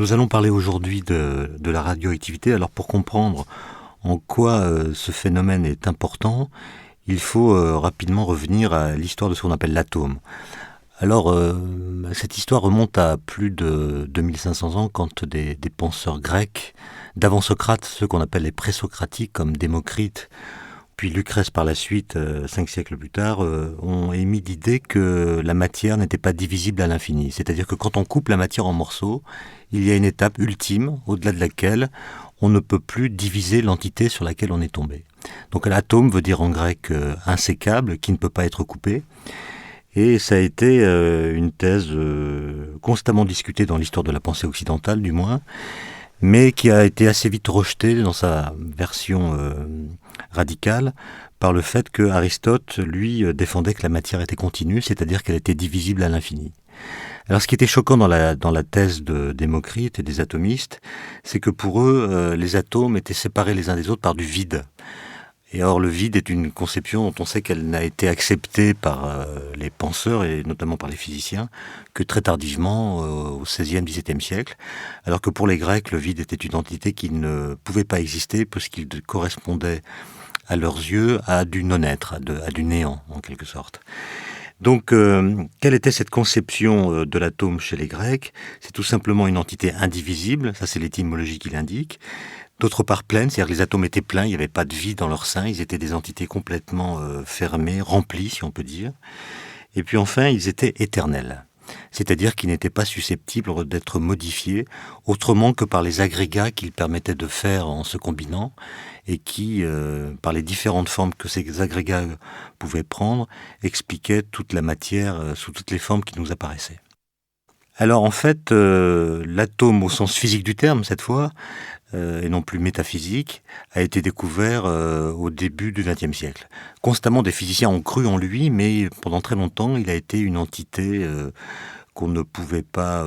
Nous allons parler aujourd'hui de la radioactivité. Alors pour comprendre en quoi ce phénomène est important, il faut rapidement revenir à l'histoire de ce qu'on appelle l'atome. Alors cette histoire remonte à plus de 2500 ans quand des penseurs grecs, d'avant Socrate, ceux qu'on appelle les présocratiques comme Démocrite, puis Lucrèce par la suite, 5 siècles plus tard, ont émis l'idée que la matière n'était pas divisible à l'infini. C'est-à-dire que quand on coupe la matière en morceaux, il y a une étape ultime, au-delà de laquelle on ne peut plus diviser l'entité sur laquelle on est tombé. Donc l'atome veut dire en grec insécable, qui ne peut pas être coupé. Et ça a été une thèse constamment discutée dans l'histoire de la pensée occidentale, du moins, mais qui a été assez vite rejetée dans sa version radicale par le fait que Aristote, lui, défendait que la matière était continue, c'est-à-dire qu'elle était divisible à l'infini. Alors ce qui était choquant dans la thèse de Démocrite et des atomistes, c'est que pour eux, les atomes étaient séparés les uns des autres par du vide. Et or, le vide est une conception dont on sait qu'elle n'a été acceptée par les penseurs, et notamment par les physiciens, que très tardivement, au XVIe, XVIIe siècle, alors que pour les Grecs, le vide était une entité qui ne pouvait pas exister, parce qu'il correspondait, à leurs yeux, à du non-être, à du néant, en quelque sorte. Donc, quelle était cette conception de l'atome chez les Grecs ? C'est tout simplement une entité indivisible, ça c'est l'étymologie qui l'indique. D'autre part pleine, c'est-à-dire que les atomes étaient pleins, il n'y avait pas de vie dans leur sein, ils étaient des entités complètement fermées, remplies si on peut dire. Et puis enfin, ils étaient éternels, c'est-à-dire qu'ils n'étaient pas susceptibles d'être modifiés autrement que par les agrégats qu'ils permettaient de faire en se combinant et qui, par les différentes formes que ces agrégats pouvaient prendre, expliquaient toute la matière sous toutes les formes qui nous apparaissaient. Alors en fait, l'atome au sens physique du terme cette fois, et non plus métaphysique, a été découvert au début du XXe siècle. Constamment, des physiciens ont cru en lui, mais pendant très longtemps, il a été une entité qu'on ne pouvait pas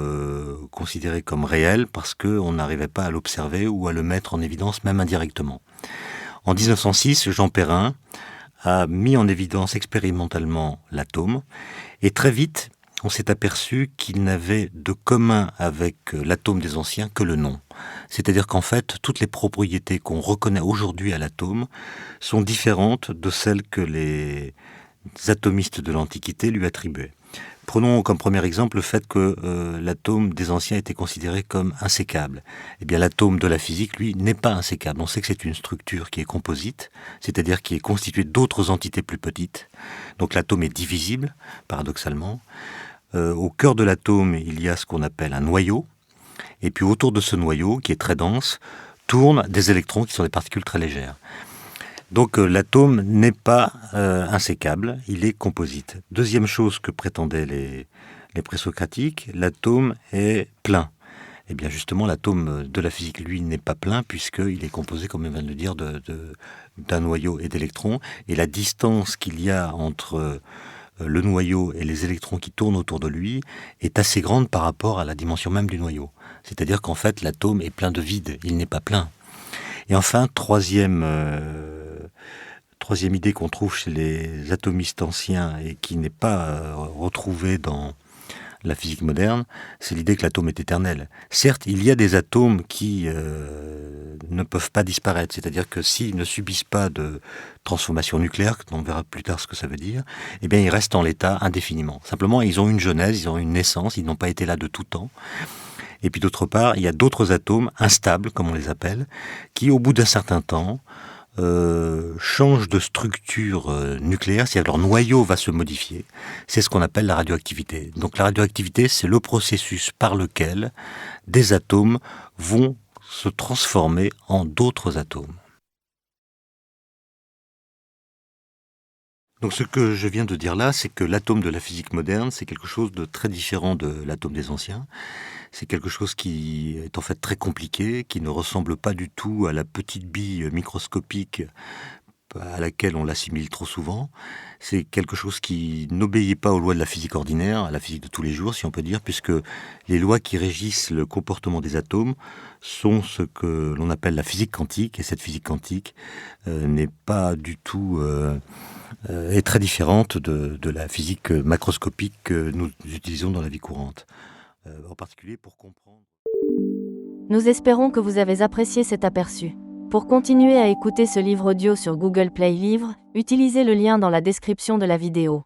considérer comme réelle parce qu'on n'arrivait pas à l'observer ou à le mettre en évidence, même indirectement. En 1906, Jean Perrin a mis en évidence expérimentalement l'atome, et très vite, on s'est aperçu qu'il n'avait de commun avec l'atome des anciens que le nom. C'est-à-dire qu'en fait, toutes les propriétés qu'on reconnaît aujourd'hui à l'atome sont différentes de celles que les atomistes de l'Antiquité lui attribuaient. Prenons comme premier exemple le fait que l'atome des anciens était considéré comme insécable. Eh bien, l'atome de la physique, lui, n'est pas insécable. On sait que c'est une structure qui est composite, c'est-à-dire qui est constituée d'autres entités plus petites. Donc l'atome est divisible, paradoxalement. Au cœur de l'atome, il y a ce qu'on appelle un noyau, et puis autour de ce noyau, qui est très dense, tournent des électrons qui sont des particules très légères. Donc l'atome n'est pas insécable, il est composite. Deuxième chose que prétendaient les présocratiques, l'atome est plein. Eh bien justement, l'atome de la physique, lui, n'est pas plein, puisqu'il est composé, comme on vient de le dire, d'un noyau et d'électrons, et la distance qu'il y a entre le noyau et les électrons qui tournent autour de lui est assez grande par rapport à la dimension même du noyau. C'est-à-dire qu'en fait, l'atome est plein de vide, il n'est pas plein. Et enfin, troisième idée qu'on trouve chez les atomistes anciens et qui n'est pas retrouvée dans la physique moderne, c'est l'idée que l'atome est éternel. Certes, il y a des atomes qui ne peuvent pas disparaître, c'est-à-dire que s'ils ne subissent pas de transformation nucléaire, on verra plus tard ce que ça veut dire, eh bien ils restent en l'état indéfiniment. Simplement, ils ont une genèse, ils ont une naissance, ils n'ont pas été là de tout temps. Et puis d'autre part, il y a d'autres atomes instables, comme on les appelle, qui au bout d'un certain temps changent de structure nucléaire, c'est-à-dire leur noyau va se modifier. C'est ce qu'on appelle la radioactivité. Donc la radioactivité, c'est le processus par lequel des atomes vont se transformer en d'autres atomes. Donc ce que je viens de dire là, c'est que l'atome de la physique moderne, c'est quelque chose de très différent de l'atome des anciens. C'est quelque chose qui est en fait très compliqué, qui ne ressemble pas du tout à la petite bille microscopique à laquelle on l'assimile trop souvent. C'est quelque chose qui n'obéit pas aux lois de la physique ordinaire, à la physique de tous les jours, si on peut dire, puisque les lois qui régissent le comportement des atomes sont ce que l'on appelle la physique quantique, et cette physique quantique n'est pas du tout... est très différente de la physique macroscopique que nous utilisons dans la vie courante. En particulier pour comprendre... Nous espérons que vous avez apprécié cet aperçu. Pour continuer à écouter ce livre audio sur Google Play Livres, utilisez le lien dans la description de la vidéo.